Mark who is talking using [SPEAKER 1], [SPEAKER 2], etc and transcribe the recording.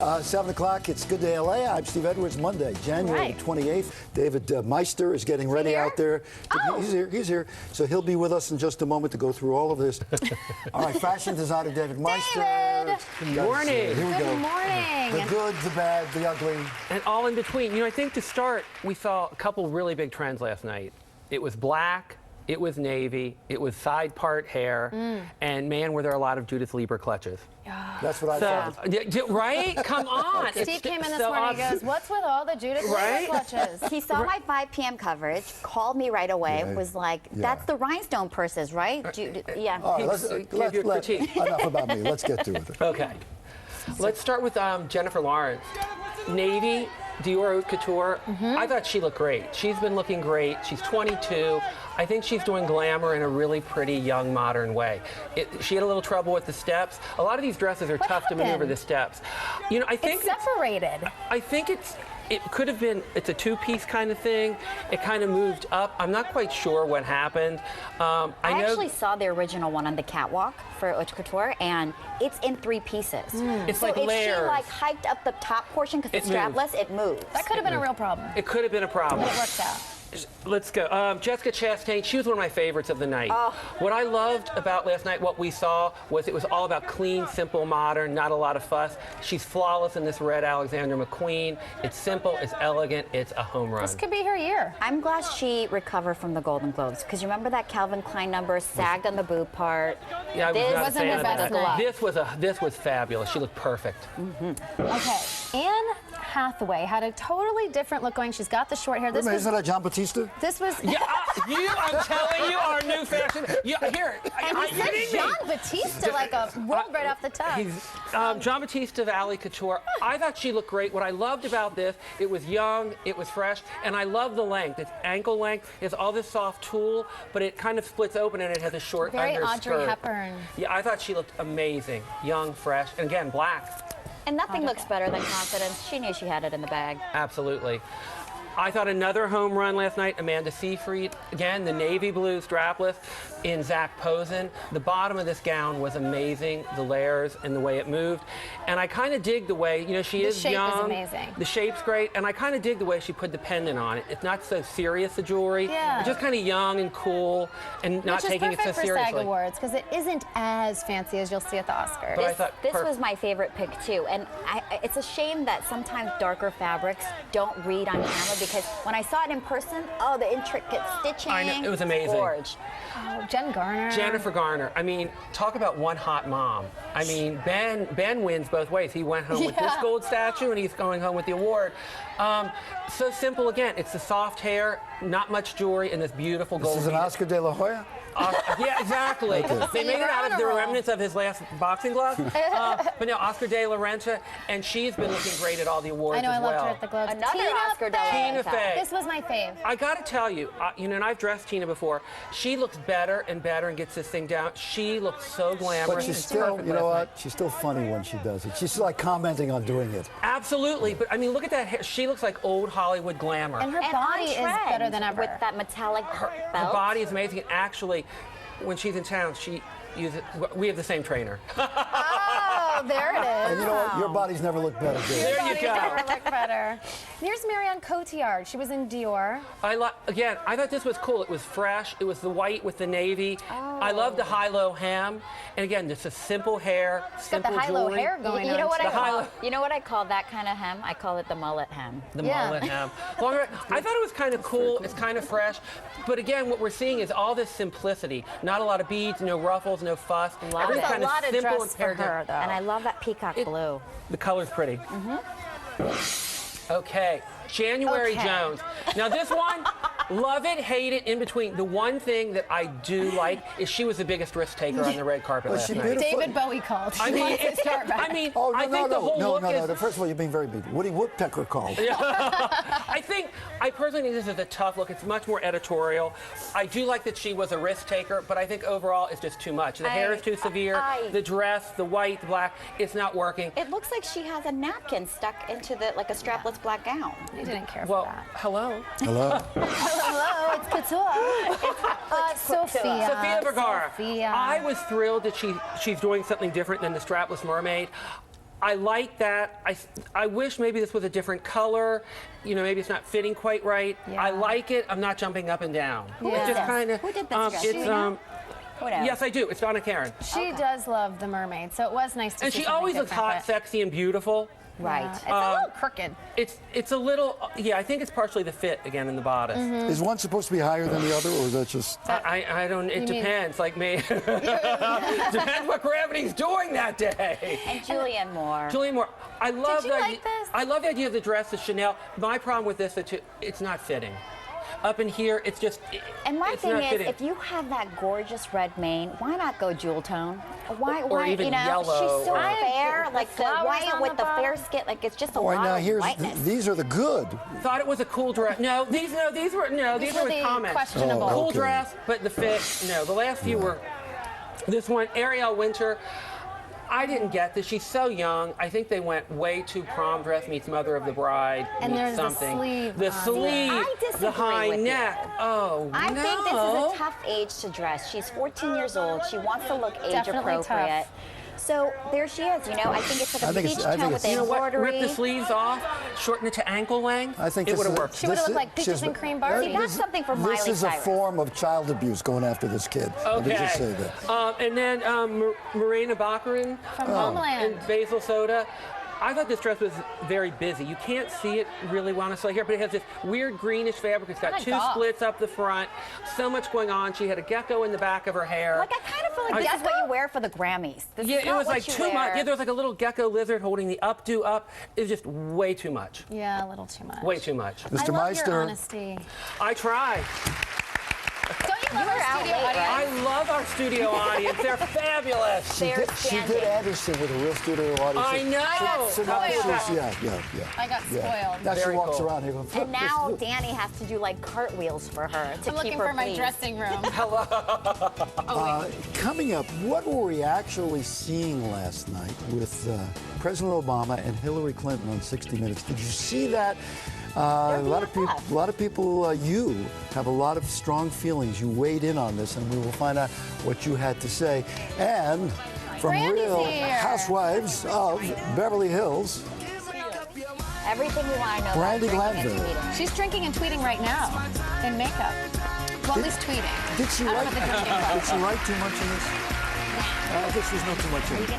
[SPEAKER 1] 7 o'clock, it's Good Day LA. I'm Steve Edwards. Monday, January 28th. David Meister is getting ready out there.
[SPEAKER 2] Oh.
[SPEAKER 1] He's here. So he'll be with us in just a moment to go through all of this. All right, fashion designer David Meister.
[SPEAKER 2] David!
[SPEAKER 3] Good morning.
[SPEAKER 1] Here we go.
[SPEAKER 2] Good morning.
[SPEAKER 1] The good, the bad, the ugly.
[SPEAKER 3] And all in between. You know, I think to start, we saw a couple really big trends last night. It was black, it was navy, it was side part hair, and man, were there a lot of Judith Lieber clutches.
[SPEAKER 1] That's what I thought.
[SPEAKER 3] Right? Come on.
[SPEAKER 2] Steve came in this morning and goes, what's with all the Judith Lieber clutches?
[SPEAKER 4] He saw my 5 p.m. coverage, called me right away, was like, that's the rhinestone purses, right? Yeah.
[SPEAKER 1] All right, enough about me. Let's get to it.
[SPEAKER 3] Okay. Let's start with Jennifer Lawrence. Navy, Dior Haute Couture. I thought she looked great. She's been looking great. She's 22. I think she's doing glamour in a really pretty, young, modern way. She had a little trouble with the steps. A lot of these dresses are tough to maneuver the steps. You know, I think
[SPEAKER 2] it's separated.
[SPEAKER 3] I think it could have been, it's a two-piece kind of thing. It kind of moved up. I'm not quite sure what happened.
[SPEAKER 4] I actually saw the original one on the catwalk for Haute Couture, and it's in 3 pieces.
[SPEAKER 3] It's
[SPEAKER 4] so
[SPEAKER 3] like
[SPEAKER 4] if
[SPEAKER 3] layers.
[SPEAKER 4] she like hiked up the top portion because it's strapless, it moves.
[SPEAKER 2] That could have been a real problem.
[SPEAKER 3] It could have been a problem.
[SPEAKER 2] But it worked out.
[SPEAKER 3] Let's go. Jessica Chastain, she was one of my favorites of the night. What I loved about last night, what we saw, was it was all about clean, simple, modern, not a lot of fuss. She's flawless in this red Alexander McQueen. It's simple, it's elegant, it's a home run.
[SPEAKER 2] This could be her year.
[SPEAKER 4] I'm glad she recovered from the Golden Globes, because you remember that Calvin Klein number sagged on the boob part?
[SPEAKER 3] Yeah, I was not a
[SPEAKER 2] wasn't
[SPEAKER 3] fan
[SPEAKER 2] her
[SPEAKER 3] of
[SPEAKER 2] best
[SPEAKER 3] that.
[SPEAKER 2] look.
[SPEAKER 3] This was fabulous. She looked perfect.
[SPEAKER 2] Okay, Anne Hathaway had a totally different look going. She's got the short hair. This was,
[SPEAKER 1] isn't that John Batista?
[SPEAKER 2] this was
[SPEAKER 3] Yeah, I'm telling you, our new fashion. Yeah, here.
[SPEAKER 2] and he said John Batista like a rolled right off the tongue.
[SPEAKER 3] John Batista of Alley Couture. I thought she looked great. What I loved about this, it was young, it was fresh, and I love the length. It's ankle length. It's all this soft tulle, but it kind of splits open and it has a short
[SPEAKER 2] Very
[SPEAKER 3] underskirt.
[SPEAKER 2] Audrey Hepburn.
[SPEAKER 3] Yeah, I thought she looked amazing. Young, fresh, and again, black.
[SPEAKER 4] And nothing looks better than confidence. She knew she had it in the bag.
[SPEAKER 3] Absolutely. I thought another home run last night, Amanda Seyfried. Again, the navy blue strapless in Zach Posen. The bottom of this gown was amazing, the layers and the way it moved. And I kind of dig the way, you know, she is young.
[SPEAKER 2] The shape is amazing.
[SPEAKER 3] The shape's great, and I kind of dig the way she put the pendant on it. It's not so serious, the jewelry.
[SPEAKER 2] Yeah.
[SPEAKER 3] It's just kind of young and cool and not taking it so seriously.
[SPEAKER 2] Which is perfect for SAG Awards, because it isn't as fancy as you'll see at the Oscars.
[SPEAKER 3] But
[SPEAKER 4] This was my favorite pick, too. And it's a shame that sometimes darker fabrics don't read on camera, because when I saw it in person, the intricate stitching.
[SPEAKER 3] I know, it was amazing.
[SPEAKER 4] Gorge.
[SPEAKER 2] Oh, Jen Garner.
[SPEAKER 3] Jennifer Garner. I mean, talk about one hot mom. I mean, Ben wins both ways. He went home with this gold statue, and he's going home with the award. So simple again. It's the soft hair, not much jewelry, and this beautiful gold.
[SPEAKER 1] This is an Oscar de la Hoya?
[SPEAKER 3] Yeah, exactly. They made it out of the remnants of his last boxing glove. But no, Oscar de la Renta, and she's been looking great at all the awards
[SPEAKER 2] I know,
[SPEAKER 3] as
[SPEAKER 2] I loved
[SPEAKER 3] well.
[SPEAKER 2] her at the Globes.
[SPEAKER 4] Another Oscar de la
[SPEAKER 3] Tina
[SPEAKER 4] Renta.
[SPEAKER 3] Fey.
[SPEAKER 2] This was my fave.
[SPEAKER 3] I got to tell you, you know, and I've dressed Tina before. She looks better and better and gets this thing down. She looks so glamorous.
[SPEAKER 1] But she's still, you know what? She's still funny when she does it. She's like commenting on doing it.
[SPEAKER 3] Absolutely, but I mean, look at that hair. She looks like old Hollywood glamour.
[SPEAKER 2] And her body is better than ever.
[SPEAKER 4] With that metallic
[SPEAKER 3] Her
[SPEAKER 4] belt.
[SPEAKER 3] body is amazing. And actually, when she's in town, we have the same trainer.
[SPEAKER 2] Oh, there it is.
[SPEAKER 1] And you know what? Your body's never looked better, Dave.
[SPEAKER 3] There you go.
[SPEAKER 2] Never looked better. Here's Marion Cotillard. She was in Dior.
[SPEAKER 3] Again, I thought this was cool. It was fresh. It was the white with the navy. I love the high-low hem. And again, just a simple hair, simple
[SPEAKER 2] Got the high-low
[SPEAKER 3] jewelry.
[SPEAKER 2] hair going
[SPEAKER 4] You know
[SPEAKER 2] on.
[SPEAKER 4] what you know what I call that kind of hem? I call it the mullet hem.
[SPEAKER 3] The mullet hem. Longer, I thought it was kind of cool. It's kind of fresh. But again, what we're seeing is all this simplicity. Not a lot of beads, no ruffles, no fuss. Everything
[SPEAKER 2] There's
[SPEAKER 3] kind
[SPEAKER 2] a lot of
[SPEAKER 3] simple
[SPEAKER 2] dress
[SPEAKER 3] and
[SPEAKER 2] for
[SPEAKER 3] pared down.
[SPEAKER 2] her, though.
[SPEAKER 4] And I love that peacock blue.
[SPEAKER 3] The color's pretty. Okay, January Jones. Now this one, love it, hate it, in between. The one thing that I do like is she was the biggest risk taker on the red carpet last night.
[SPEAKER 1] Beautiful?
[SPEAKER 2] David Bowie called.
[SPEAKER 3] I mean, I think the whole look is...
[SPEAKER 1] First of all, you're being very mean. Woody Woodpecker called.
[SPEAKER 3] I personally think this is a tough look. It's much more editorial. I do like that she was a risk taker, but I think overall it's just too much. The hair is too severe. The dress, the white, the black, it's not working.
[SPEAKER 4] It looks like she has a napkin stuck into like a strapless black gown.
[SPEAKER 2] I didn't care
[SPEAKER 3] Well,
[SPEAKER 2] for that.
[SPEAKER 3] hello.
[SPEAKER 1] Hello?
[SPEAKER 2] Hello, it's couture.
[SPEAKER 3] Sofia Vergara.
[SPEAKER 2] Sophia.
[SPEAKER 3] I was thrilled that she's doing something different than the strapless mermaid. I like that. I wish maybe this was a different color. You know, maybe it's not fitting quite right.
[SPEAKER 2] Yeah.
[SPEAKER 3] I like it. I'm not jumping up and down.
[SPEAKER 4] Who
[SPEAKER 3] It's
[SPEAKER 4] is
[SPEAKER 3] just
[SPEAKER 4] this?
[SPEAKER 3] kind of.
[SPEAKER 4] Who did this dress?
[SPEAKER 3] It's
[SPEAKER 4] Do you know? Whatever.
[SPEAKER 3] Yes, I do. It's Donna Karan.
[SPEAKER 2] She does love the mermaid, so it was nice to
[SPEAKER 3] And
[SPEAKER 2] see
[SPEAKER 3] she
[SPEAKER 2] something
[SPEAKER 3] always looks
[SPEAKER 2] different,
[SPEAKER 3] hot,
[SPEAKER 2] but-
[SPEAKER 3] sexy, and beautiful.
[SPEAKER 4] Right.
[SPEAKER 2] It's a little crooked.
[SPEAKER 3] It's a little, yeah, I think it's partially the fit, again, in the bodice.
[SPEAKER 1] Is one supposed to be higher than the other, or is that just...
[SPEAKER 3] I don't, it
[SPEAKER 2] You mean-
[SPEAKER 3] depends, like me. Depends what gravity's doing that day.
[SPEAKER 4] And Julianne Moore.
[SPEAKER 3] Julianne Moore, I love
[SPEAKER 2] you like this?
[SPEAKER 3] I love the idea of the dress, the Chanel. My problem with this, it's not fitting. Up in here, it's just,
[SPEAKER 4] And my
[SPEAKER 3] it's
[SPEAKER 4] thing
[SPEAKER 3] not
[SPEAKER 4] is,
[SPEAKER 3] fitting.
[SPEAKER 4] if you have that gorgeous red mane, why not go jewel tone? Why?
[SPEAKER 3] Or even
[SPEAKER 4] you know,
[SPEAKER 3] yellow
[SPEAKER 4] she's so
[SPEAKER 3] or-
[SPEAKER 4] fair, like the
[SPEAKER 2] flowers
[SPEAKER 4] white
[SPEAKER 2] on
[SPEAKER 4] with
[SPEAKER 2] the
[SPEAKER 4] the fair
[SPEAKER 2] bottom.
[SPEAKER 4] skin, like it's just a
[SPEAKER 1] All right,
[SPEAKER 4] lot
[SPEAKER 1] now
[SPEAKER 4] of
[SPEAKER 1] here's
[SPEAKER 4] whiteness.
[SPEAKER 1] these are the good.
[SPEAKER 3] Thought it was a cool dress. No, these were
[SPEAKER 2] These
[SPEAKER 3] with
[SPEAKER 2] were the
[SPEAKER 3] comments.
[SPEAKER 2] questionable.
[SPEAKER 1] Oh,
[SPEAKER 3] Cool
[SPEAKER 1] okay.
[SPEAKER 3] dress, but the fit, no. The last few were, this one, Ariel Winter, I didn't get this. She's so young. I think they went way too prom dress meets mother of the bride
[SPEAKER 2] And
[SPEAKER 3] meets
[SPEAKER 2] there's the
[SPEAKER 3] something.
[SPEAKER 2] sleeve
[SPEAKER 3] The
[SPEAKER 2] on
[SPEAKER 3] sleeve,
[SPEAKER 4] I disagree
[SPEAKER 3] the high
[SPEAKER 4] with you.
[SPEAKER 3] neck. Oh,
[SPEAKER 4] I
[SPEAKER 3] no.
[SPEAKER 4] think this is a tough age to dress. She's 14 years old. She wants to look age
[SPEAKER 2] Definitely
[SPEAKER 4] appropriate.
[SPEAKER 2] tough.
[SPEAKER 4] So there she is. You know, I think it's like
[SPEAKER 1] I
[SPEAKER 4] a
[SPEAKER 1] think
[SPEAKER 4] peach
[SPEAKER 1] it's- I think
[SPEAKER 4] tone with the
[SPEAKER 1] it's-
[SPEAKER 3] You know what?
[SPEAKER 4] embroidery.
[SPEAKER 3] Rip the sleeves off, shorten it to ankle length.
[SPEAKER 1] I think
[SPEAKER 3] it
[SPEAKER 1] this
[SPEAKER 3] would have
[SPEAKER 1] is-
[SPEAKER 3] worked.
[SPEAKER 2] She would've
[SPEAKER 1] this
[SPEAKER 2] looked
[SPEAKER 1] is-
[SPEAKER 2] like Peaches and Cream Barbie.
[SPEAKER 4] See, that's something for Miley
[SPEAKER 1] This is a
[SPEAKER 4] Cyrus.
[SPEAKER 1] form of child abuse going after this kid. Let me just say that.
[SPEAKER 3] And then Marina Baccarin
[SPEAKER 2] From Homeland.
[SPEAKER 3] and Basil Soda. I thought this dress was very busy. You can't see it really well necessarily here, but it has this weird greenish fabric. It's got
[SPEAKER 2] Oh my
[SPEAKER 3] two
[SPEAKER 2] God.
[SPEAKER 3] splits up the front. So much going on. She had a gecko in the back of her hair.
[SPEAKER 4] Like I kind of feel like this is what you wear for the Grammys. This
[SPEAKER 3] Yeah,
[SPEAKER 4] is
[SPEAKER 3] it
[SPEAKER 4] not
[SPEAKER 3] was
[SPEAKER 4] what
[SPEAKER 3] like
[SPEAKER 4] you
[SPEAKER 3] too
[SPEAKER 4] wear.
[SPEAKER 3] much. Yeah, there was like a little gecko lizard holding the updo up. It was just way too much.
[SPEAKER 2] Yeah, a little too much.
[SPEAKER 3] Way too much.
[SPEAKER 2] I
[SPEAKER 1] Mr.
[SPEAKER 2] love
[SPEAKER 1] Meister.
[SPEAKER 2] your honesty.
[SPEAKER 3] I try.
[SPEAKER 2] Don't you love
[SPEAKER 4] were
[SPEAKER 2] our
[SPEAKER 4] out
[SPEAKER 2] studio
[SPEAKER 4] late,
[SPEAKER 2] audience?
[SPEAKER 4] right?
[SPEAKER 3] I love our studio audience. They're fabulous.
[SPEAKER 4] They're
[SPEAKER 1] She did
[SPEAKER 4] standing.
[SPEAKER 1] Anderson with a real studio audience.
[SPEAKER 3] I know.
[SPEAKER 1] So now
[SPEAKER 3] How cool is
[SPEAKER 1] she's,
[SPEAKER 3] that?
[SPEAKER 1] yeah.
[SPEAKER 2] I got spoiled.
[SPEAKER 1] Now she
[SPEAKER 3] Very
[SPEAKER 1] walks
[SPEAKER 3] cool.
[SPEAKER 1] around here going,
[SPEAKER 4] And now Danny has to do like cartwheels for her to
[SPEAKER 2] I'm
[SPEAKER 4] keep
[SPEAKER 2] looking
[SPEAKER 4] her
[SPEAKER 2] for my
[SPEAKER 4] pleased.
[SPEAKER 2] dressing room.
[SPEAKER 1] Coming up, what were we actually seeing last night with President Obama and Hillary Clinton on 60 Minutes? Did you see that? A lot of people, you have a lot of strong feelings. You weighed in on this, and we will find out what you had to say. And from
[SPEAKER 2] Brandy's
[SPEAKER 1] Real
[SPEAKER 2] here.
[SPEAKER 1] Housewives of Beverly Hills,
[SPEAKER 4] Everything we want to know
[SPEAKER 1] Brandy
[SPEAKER 4] about drinking and
[SPEAKER 1] Glanville.
[SPEAKER 4] tweeting.
[SPEAKER 2] She's drinking and tweeting right now in makeup. Well, at least tweeting.
[SPEAKER 1] Did she
[SPEAKER 2] I don't
[SPEAKER 1] write?
[SPEAKER 2] have the drinking part.
[SPEAKER 1] Did she write too much in this? I guess there's not too much in it.